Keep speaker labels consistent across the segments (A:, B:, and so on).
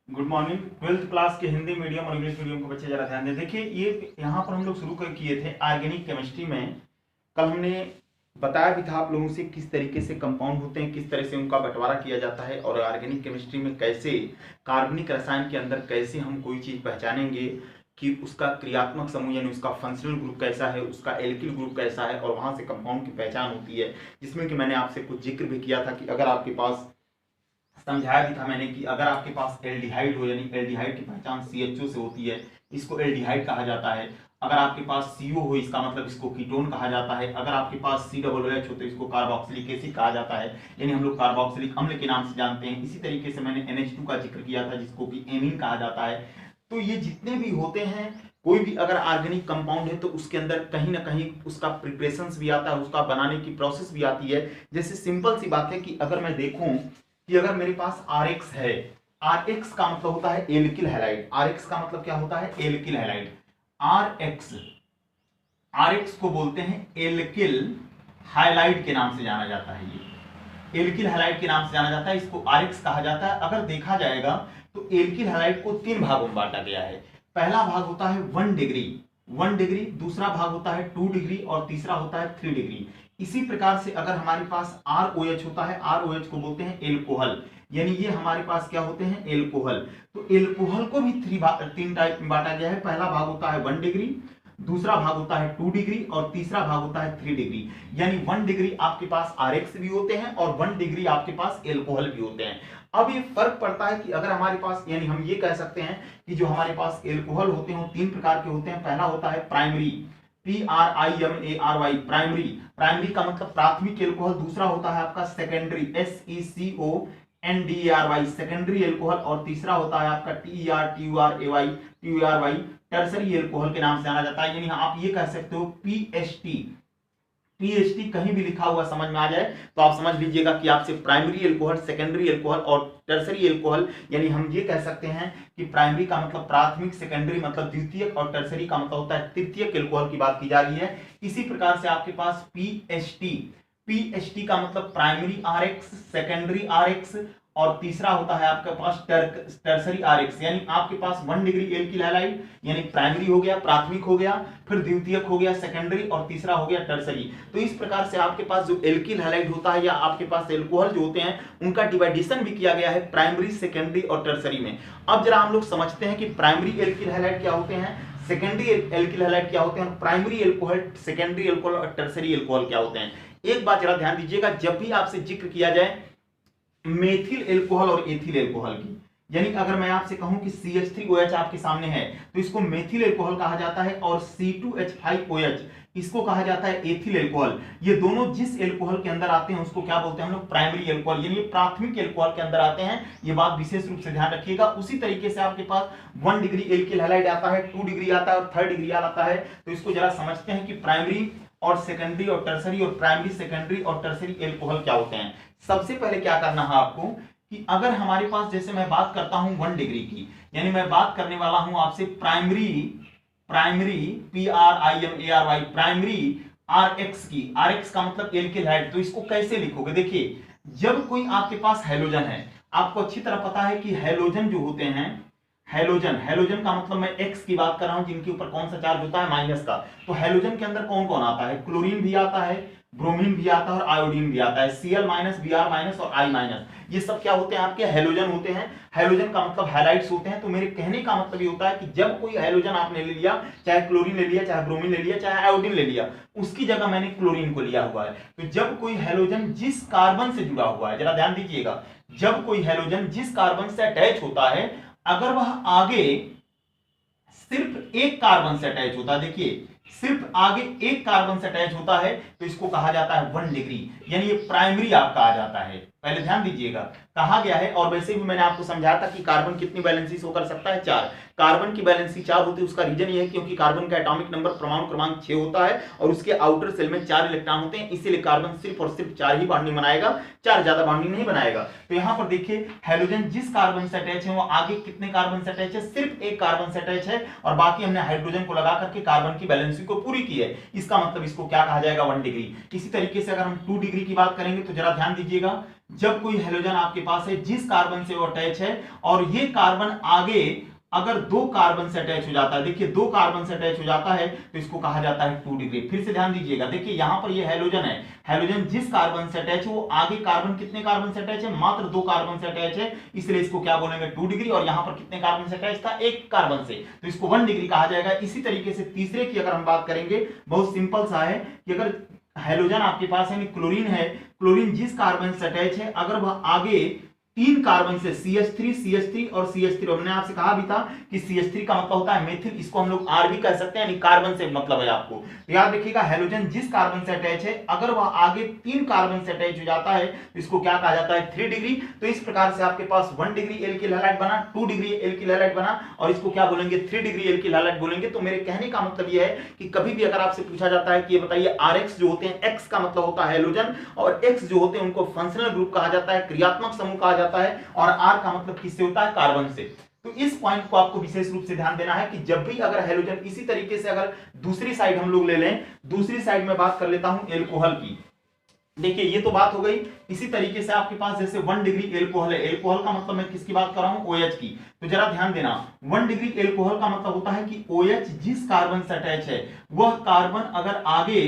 A: Good morning. Twelfth class के Hindi medium और English medium के बच्चे जरा ध्यान दें। देखिए ये यहाँ पर हम लोग शुरू कर किए थे ऑर्गेनिक केमिस्ट्री में। कल हमने बताया भी था आप लोगों से किस तरीके से कंपाउंड होते हैं, किस तरह से उनका बंटवारा किया जाता है, और ऑर्गेनिक केमिस्ट्री में कैसे कार्बनिक रसायन के अंदर कैसे हम कोई चीज़ पहचानेंगे कि उसका क्रियात्मक समूह यानी उसका फंक्शनल ग्रुप कैसा है, उसका एल्किल ग्रुप कैसा है, और वहाँ से कंपाउंड की पहचान होती है। जिसमें कि मैंने आपसे कुछ जिक्र भी किया था कि अगर आपके पास, समझाया भी था मैंने कि अगर आपके पास एल्डिहाइड हो यानी एल्डिहाइड की पहचान CHO से होती है, इसको एल्डिहाइड कहा जाता है। अगर आपके पास CO हो इसका मतलब इसको कीटोन कहा जाता है। अगर आपके पास COOH हो तो इसको कार्बोक्सिलिक एसिड कहा जाता है, यानी हम लोग कार्बोक्सिलिक अम्ल के नाम से जानते हैं। इसी तरीके से मैंने NH2 का जिक्र किया था जिसको कि एमीन कहा जाता है। तो ये जितने भी होते हैं, कोई भी अगर ऑर्गेनिक कंपाउंड है तो उसके अंदर कहीं ना कहीं उसका प्रिपरेशंस भी आता है, उसका बनाने की प्रोसेस भी आती है। जैसे सिंपल सी बात है कि अगर मैं देखूं कि अगर मेरे पास RX है, RX का मतलब होता है एल्किल हैलाइड। RX का मतलब क्या होता है? Alkyl halide. RX को बोलते हैं एल्किल हाइलाइड के नाम से जाना जाता है। ये एल्किल हैलाइड के नाम से जाना जाता है, इसको RX कहा जाता है। अगर देखा जाएगा तो एल्किल हैलाइड को 3 भागों में बांटा गया है। पहला भाग होता है 1 डिग्री, दूसरा भाग होता है 2 डिग्री और तीसरा होता है 3 डिग्री। इसी प्रकार से अगर हमारे पास ROH होता है, ROH को बोलते हैं एल्कोहल, यानी ये हमारे पास क्या होते हैं? एल्कोहल। तो एल्कोहल को भी 3 टाइप में बांटा गया है। पहला भाग होता है 1 डिग्री, दूसरा भाग होता है 2 डिग्री और तीसरा भाग होता है 3 डिग्री। यानी 1 डिग्री आपके पास RX भी होते हैं और 1 डिग्री आपके पास एल्कोहल भी होते हैं। अब ये फर्क पड़ता है कि अगर हमारे पास, यानी हम ये कह सकते हैं कि जो हमारे पास एल्कोहल होते हैं वो 3 प्रकार के होते हैं। पहला होता है प्राइमरी, PRIMARY, प्राइमरी का मतलब प्राथमिक एल्कोहल। दूसरा होता है आपका सेकेंडरी, SECONDARY, सेकेंडरी एल्कोहल। और तीसरा होता है आपका TURAY, टर्सरी एल्कोहल के नाम से जाना जाता है। यानी आप ये कह सकते हो PHT कहीं भी लिखा हुआ समझ में आ जाए तो आप समझ लीजिएगा कि आपसे प्राइमरी एल्कोहल, सेकेंडरी एल्कोहल और टर्सरी एल्कोहल, यानी हम ये कह सकते हैं कि प्राइमरी का मतलब प्राथमिक, सेकेंडरी मतलब द्वितीयक और टर्सरी का मतलब होता है तृतीयक एल्कोहल की बात की जा रही है। इसी प्रकार से आपके पास PHT का मतलब प्राइमरी RX, सेकेंडरी RX और तीसरा होता है आपके पास टर्सरी RX, यानी आपके पास 1 डिग्री एल्किल हैलाइड यानी प्राइमरी हो गया, प्राथमिक हो गया, फिर द्वितीयक हो गया, सेकेंडरी, और तीसरा हो गया टर्सरी। तो इस प्रकार से आपके पास जो एल्किल हैलाइड होता है या आपके पास एल्कोहल जो होते हैं उनका डिवाइडेशन भी किया गया है प्राइमरी, सेकेंडरी और टर्सरी में। अब जरा हम लोग समझते हैं कि प्राइमरी एल्किल हैलाइड क्या होते हैं, सेकेंडरी एल्किल हैलाइड क्या होते हैं, प्राइमरी एल्कोहल, सेकेंडरी एल्कोहल और टर्सरी एल्कोहल क्या होते हैं। एक बात जरा ध्यान दीजिएगा, जब भी आपसे जिक्र किया जाए मेथिल एल्कोहल और एथिल एल्कोहल की, यानी अगर मैं आपसे कहूं कि CH3OH आपके सामने है तो इसको मेथिल एल्कोहल कहा जाता है, और C2H5OH इसको कहा जाता है एथिल एल्कोहल। ये दोनों जिस एल्कोहल के अंदर आते हैं उसको क्या बोलते हैं हम लोग? प्राइमरी एल्कोहल, यानी प्राथमिक एल्कोहल के अंदर आते हैं। ये बात विशेष रूप से ध्यान रखिएगा। उसी तरीके से आपके पास 1 डिग्री एल्किल हैलाइड आता है, 2 डिग्री आता है और 3 डिग्री आता है। तो इसको जरा समझते हैं कि प्राइमरी और सेकेंडरी और टर्सरी, और प्राइमरी, सेकेंडरी और टर्सरी एल्कोहल क्या होते हैं। सबसे पहले क्या करना है आपको कि अगर हमारे पास, जैसे मैं बात करता हूं 1 डिग्री की, यानी मैं बात करने वाला हूं आपसे प्राइमरी PRIMARY, प्राइमरी RX की। RX का मतलब एल्किल हैलाइड। तो इसको कैसे लिखोगे? देखिए, जब कोई आपके पास हैलोजन है, आपको अच्छी तरह पता है कि हैलोजन जो होते हैं, हैलोजन का मतलब मैं X की बात कर रहा हूं जिनके ऊपर कौन सा चार्ज होता है? माइनस का। तो हैलोजन के अंदर कौन कौन आता है? क्लोरीन भी आता है, ब्रोमीन भी आता है और आयोडीन भी आता है। Cl-, Br- और I-, ये सब क्या होते हैं? आपके हैलोजन होते हैं। हैलोजन का मतलब हैलाइड्स होते हैं। तो मेरे कहने का मतलब ये होता है कि जब कोई हैलोजन आपने ले लिया, चाहे क्लोरीन ले लिया, चाहे ब्रोमीन ले लिया, चाहे आयोडीन ले लिया, उसकी जगह मैंने क्लोरीन को लिया हुआ है। तो जब कोई हैलोजन जिस कार्बन से जुड़ा हुआ है, जरा ध्यान दीजिएगा, जब कोई हैलोजन जिस कार्बन से अटैच होता है, अगर वह आगे सिर्फ एक कार्बन से अटैच होता है, देखिए सिर्फ आगे एक कार्बन से अटैच होता है, तो इसको कहा जाता है 1 डिग्री, यानी ये प्राइमरी आपका आ जाता है। पहले ध्यान दीजिएगा, कहा गया है। और वैसे भी मैंने आपको समझाया था कि कार्बन कितनी वैलेंसी शो कर सकता है? 4। कार्बन की वैलेंसी 4 होती है। उसका रीजन ये है क्योंकि कार्बन का एटॉमिक नंबर, परमाणु क्रमांक 6 होता है और उसके आउटर सेल में 4 इलेक्ट्रॉन होते हैं। इसीलिए कार्बन सिर्फ और सिर्फ 4 ही बॉन्डिंग बनाएगा, 4 ज्यादा बॉन्डिंग नहीं बनाएगा। तो यहां पर देखिए, हैलोजन जिस कार्बन से अटैच है वो आगे कितने कार्बन से अटैच है? सिर्फ एक कार्बन से अटैच है, और बाकी हमने हाइड्रोजन को लगा करके कार्बन की वैलेंसी को पूरी की है। इसका मतलब इसको क्या कहा जाएगा? 1 डिग्री। इसी तरीके से अगर हम 2 डिग्री की बात करेंगे तो जरा ध्यान दीजिएगा, जब कोई हेलोजन आपके पास है जिस कार्बन से वो अटैच है और ये कार्बन आगे अगर दो कार्बन से अटैच हो जाता है, देखिए दो कार्बन से अटैच हो जाता है तो इसको कहा जाता है 2 डिग्री। फिर से ध्यान दीजिएगा, देखिए यहां पर ये हेलोजन है, हेलोजन जिस कार्बन से अटैच है वो आगे कार्बन कितने कार्बन से अटैच है, मात्र दो कार्बन से अटैच है, इसलिए इसको क्या बोलेंगे 2 डिग्री। और यहां पर कितने कार्बन से अटैच था, एक कार्बन से, तो इसको 1 डिग्री कहा जाएगा। इसी तरीके से तीसरे की अगर हम बात करेंगे, बहुत सिंपल सा है कि अगर हेलोजन आपके पास है, क्लोरीन है, क्लोरीन जिस कार्बन से अटैच है अगर वह आगे तीन कार्बन से CH3 और CH3, हमने आपसे कहा भी था कि CH3 का मतलब होता है मेथिल, इसको हम लोग R भी कह सकते हैं, यानी कार्बन से मतलब है आपको। तो याद रखिएगा हेलोजन जिस कार्बन से अटैच है अगर वह आगे तीन कार्बन से अटैच हो जाता है तो इसको क्या कहा जाता है 3 डिग्री। तो इस प्रकार से आपके पास 1 डिग्री एल्किल हैलाइड बना, 2 डिग्री एल्किल हैलाइड बना और इसको क्या बोलेंगे 3 डिग्री एल्किल हैलाइड बोलेंगे। तो मेरे कहने का मतलब यह है कि कभी भी अगर आपसे पूछा जाता है कि ये बताइए RX जो होते हैं, X का मतलब होता है हेलोजन और X जो होते हैं उनको फंक्शनल ग्रुप कहा जाता है, क्रियात्मक समूह कहा जाता है, और R का मतलब किससे होता है, कार्बन से। तो इस पॉइंट को आपको विशेष रूप से ध्यान देना है कि जब भी अगर हेलोजन, इसी तरीके से अगर दूसरी साइड हम लोग ले लें, दूसरी साइड में बात कर लेता हूं एल्कोहल की। देखिए ये तो बात हो गई। इसी तरीके से आपके पास जैसे 1 डिग्री एल्कोहल है, एल्कोहल का मतलब मैं किसकी बात कर रहा हूं, OH की। तो जरा ध्यान देना, 1 डिग्री एल्कोहल का मतलब होता है कि OH जिस कार्बन से अटैच है वह कार्बन अगर आगे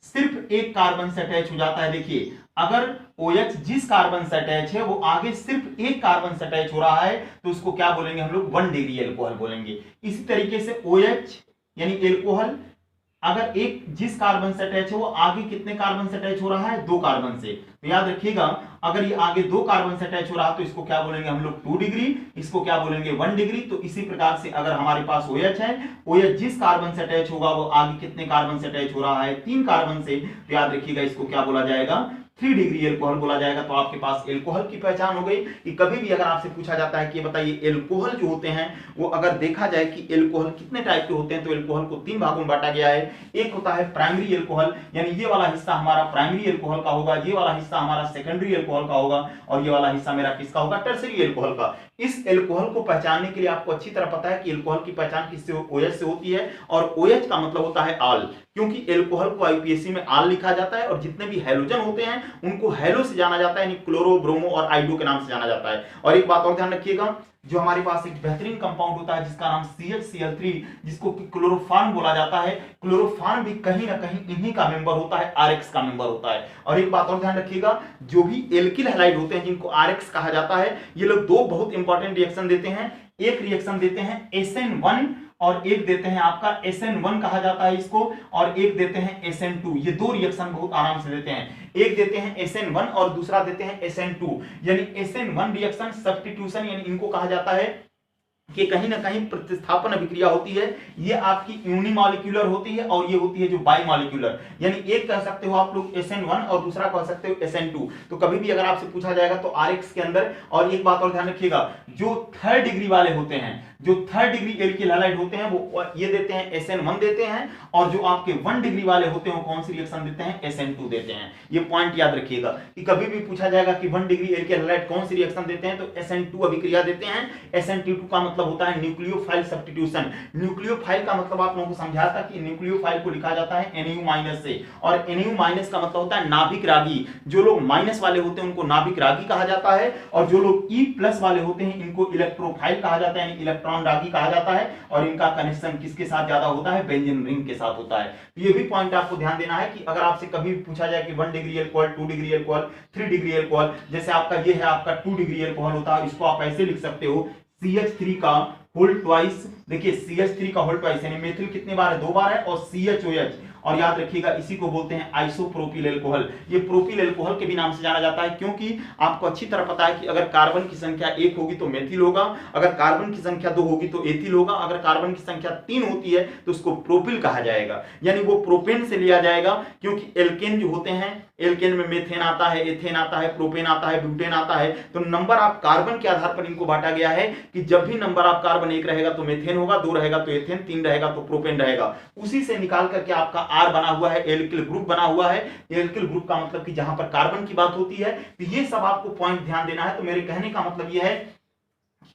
A: सिर्फ एक कार्बन से अटैच हो जाता है, देखिए अगर OH जिस कार्बन से अटैच है वो आगे सिर्फ एक कार्बन से अटैच हो रहा है तो उसको क्या बोलेंगे हम लोग 1 डिग्री एल्कोहल बोलेंगे। इसी तरीके से OH यानी एल्कोहल अगर एक जिस कार्बन से अटैच है वो आगे कितने कार्बन से अटैच हो रहा है, दो कार्बन से। तो याद रखिएगा अगर ये आगे दो कार्बन से अटैच हो रहा है तो इसको क्या बोलेंगे हम लोग 2 डिग्री, इसको क्या बोलेंगे 1 डिग्री। तो इसी प्रकार से अगर हमारे पास OH है, OH जिस कार्बन से अटैच होगा वो आगे कितने कार्बन से अटैच हो रहा है, 3 कार्बन से। तो याद रखिएगा इसको क्या बोला जाएगा, 3 डिग्री एल्कोहल बोला जाएगा। तो आपके पास एल्कोहल की पहचान हो गई कि कभी भी अगर आपसे पूछा जाता है कि बताइए एल्कोहल जो होते हैं वो अगर देखा जाए कि एल्कोहल कितने टाइप के होते हैं तो एल्कोहल को 3 भागों में बांटा गया है। एक होता है प्राइमरी एल्कोहल, यानी ये वाला हिस्सा हमारा प्राइमरी एल्कोहल का होगा, ये वाला हिस्सा हमारा सेकेंडरी एल्कोहल का होगा और ये वाला हिस्सा मेरा किसका होगा, टर्सरी एल्कोहल का। इस एल्कोहल को पहचानने के लिए आपको अच्छी तरह पता है कि एल्कोहल की पहचान किससे, OH से होती है और OH का मतलब होता है आल, क्योंकि एल्कोहल को IUPAC में आल लिखा जाता है और जितने भी हेलोजन होते हैं उनको हेलो से जाना जाता है, यानी क्लोरो, ब्रोमो और आइडो के नाम से जाना जाता है। और एक बात और ध्यान रखिएगा, जो हमारे पास एक बेहतरीन कंपाउंड होता है जिसका नाम CHCl3, जिसको क्लोरोफॉर्म बोला जाता है, क्लोरोफॉर्म भी कहीं ना कहीं इन्हीं का मेंबर होता है, RX का मेंबर होता है। और एक बात और ध्यान रखिएगा, जो भी एल्किल हैलाइड होते हैं जिनको RX कहा जाता है, ये लोग दो बहुत इंपॉर्टेंट रिएक्शन देते हैं। एक रिएक्शन देते हैं SN1 और एक देते हैं आपका SN1 कहा जाता है इसको, और एक देते हैं SN2। ये दो रिएक्शन बहुत आराम से देते हैं, एक देते हैं SN1 और दूसरा देते हैं SN2। यानी SN1 रिएक्शन सब्स्टिट्यूशन, यानी इनको कहा जाता है कि कहीं ना कहीं प्रतिस्थापन अभिक्रिया होती है, ये आपकी यूनिमॉलिक्यूलर होती है और ये होती है जो बाइमॉलिक्यूलर, यानी एक कह सकते हो आप लोग SN1 और दूसरा कह सकते हो SN2। तो कभी भी अगर आपसे पूछा जाएगा तो RX के अंदर। और एक बात और ध्यान रखिएगा, जो 3rd डिग्री वाले होते हैं, जो 3rd डिग्री एल्किल हैलाइड होते हैं वो ये देते हैं SN1 देते हैं, और जो आपके 1 डिग्री वाले होते हैं वो कौन सी रिएक्शन देते हैं, SN2 देते हैं। ये पॉइंट याद रखिएगा कि कभी भी पूछा जाएगा कि 1 डिग्री एल्किल हैलाइड कौन सी रिएक्शन देते हैं तो SN2 अभिक्रिया देते हैं। SN2 का मतलब होता है न्यूक्लियोफाइल सब्स्टिट्यूशन। न्यूक्लियोफाइल का मतलब आप लोगों को समझाया था कि न्यूक्लियोफाइल को लिखा जाता है Nu- से, और Nu- का मतलब होता है नाभिक रागी। जो लोग माइनस वाले होते हैं उनको नाभिक रागी कहा जाता है, और जो लोग E+ वाले होते हैं इनको इलेक्ट्रोफाइल कहा जाता है, यानी इलेक्ट्रॉन रागी कहा जाता है। और इनका कनेक्शन किसके साथ ज्यादा होता है, बेंजीन रिंग के साथ होता है। तो ये भी पॉइंट आपको ध्यान देना है कि अगर आपसे कभी भी पूछा जाए कि 1 degree alcohol, 2 degree alcohol, 3 degree alcohol, जैसे आपका ये है आपका 2 डिग्री एल्कोहल होता है, इसको आप ऐसे लिख सकते हो CH3 का होल ट्वाइस। देखिए CH3 का होल ट्वाइस यानी मेथिल कितने बार है, 2 बार है, और CHOH। और याद रखिएगा इसी को बोलते हैं आइसोप्रोपिल एल्कोहल। ये प्रोपिल एल्कोहल के भी नाम से जाना जाता है, क्योंकि आपको अच्छी तरह पता है कि अगर कार्बन की संख्या 1 होगी तो मेथिल होगा, अगर कार्बन की संख्या 2 होगी तो एथिल होगा, अगर कार्बन की संख्या 3 होती है तो उसको प्रोपिल कहा जाएगा, यानी वो प्रोपेन से लिया जाएगा। क्योंकि एल्केन जो होते हैं, एल्केन में मेथेन आता है, एथेन आता है, प्रोपेन आता है, ब्यूटेन आता है। तो नंबर ऑफ कार्बन के आधार पर इनको बांटा गया है कि जब भी नंबर ऑफ कार्बन 1 रहेगा तो मेथेन होगा, 2 रहेगा तो एथेन, 3 रहेगा तो प्रोपेन रहेगा। उसी से निकाल करके आपका R बना हुआ है, एल्किल ग्रुप बना हुआ है। एल्किल ग्रुप का मतलब कि जहां पर कार्बन की बात होती है। तो ये सब आपको पॉइंट ध्यान देना है। तो मेरे कहने का मतलब यह है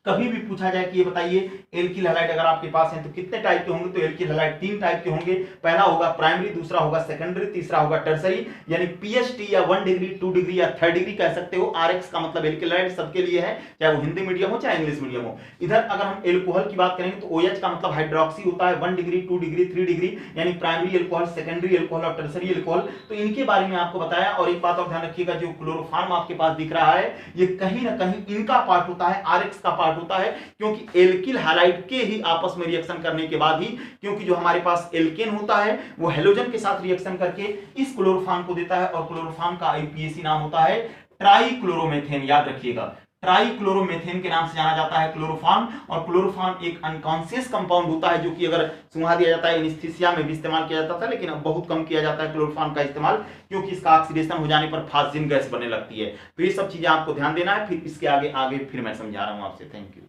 A: कभी भी पूछा जाए कि ये बताइए एल्किल हैलाइड अगर आपके पास है तो कितने टाइप के होंगे, तो एल्किल हैलाइड 3 टाइप के होंगे। पहला होगा प्राइमरी, दूसरा होगा सेकेंडरी, तीसरा होगा टर्सरी। यानी पीएचडी या 1 डिग्री, 2 डिग्री या 3 डिग्री कह सकते हो। आरएक्स का मतलब एल्किल हैलाइड सबके लिए है, चाहे वो हिंदी मीडियम हो चाहे इंग्लिश मीडियम हो। इधर अगर हम एल्कोहल की बात करेंगे तो ओएच का मतलब हाइड्रोक्सी होता है, 1 डिग्री, 2 डिग्री, 3 डिग्री, यानी प्राइमरी एल्कोहल, सेकेंडरी एल्कोहल और टर्सरी एल्कोहल। तो इनके बारे में आपको बताया। और एक बात और ध्यान रखिएगा, जो क्लोरोफॉर्म आपके पास दिख रहा है ये कहीं ना कहीं इनका पार्ट होता है, आरएक्स का पार्ट होता है, क्योंकि एल्किल हैलाइड के ही आपस में रिएक्शन करने के बाद ही, क्योंकि जो हमारे पास एल्केन होता है वो हेलोजन के साथ रिएक्शन करके इस क्लोरोफॉर्म को देता है, और क्लोरोफॉर्म का आईपीएसी नाम होता है ट्राइक्लोरोमेथेन। याद रखिएगा, ट्राइक्लोरोमेथेन के नाम से जाना जाता है क्लोरोफॉर्म। और क्लोरोफॉर्म एक अनकॉन्शियस कंपाउंड होता है, जो कि अगर सुंघा दिया जाता है, एनेस्थीसिया में भी इस्तेमाल किया जाता था, लेकिन अब बहुत कम किया जाता है क्लोरोफॉर्म का इस्तेमाल, क्योंकि इसका ऑक्सीडेशन हो जाने पर फास्जिन गैस बनने लगती है। तो ये सब चीजें आपको ध्यान देना है, फिर इसके आगे फिर मैं समझा रहा हूं आपसे। Thank you.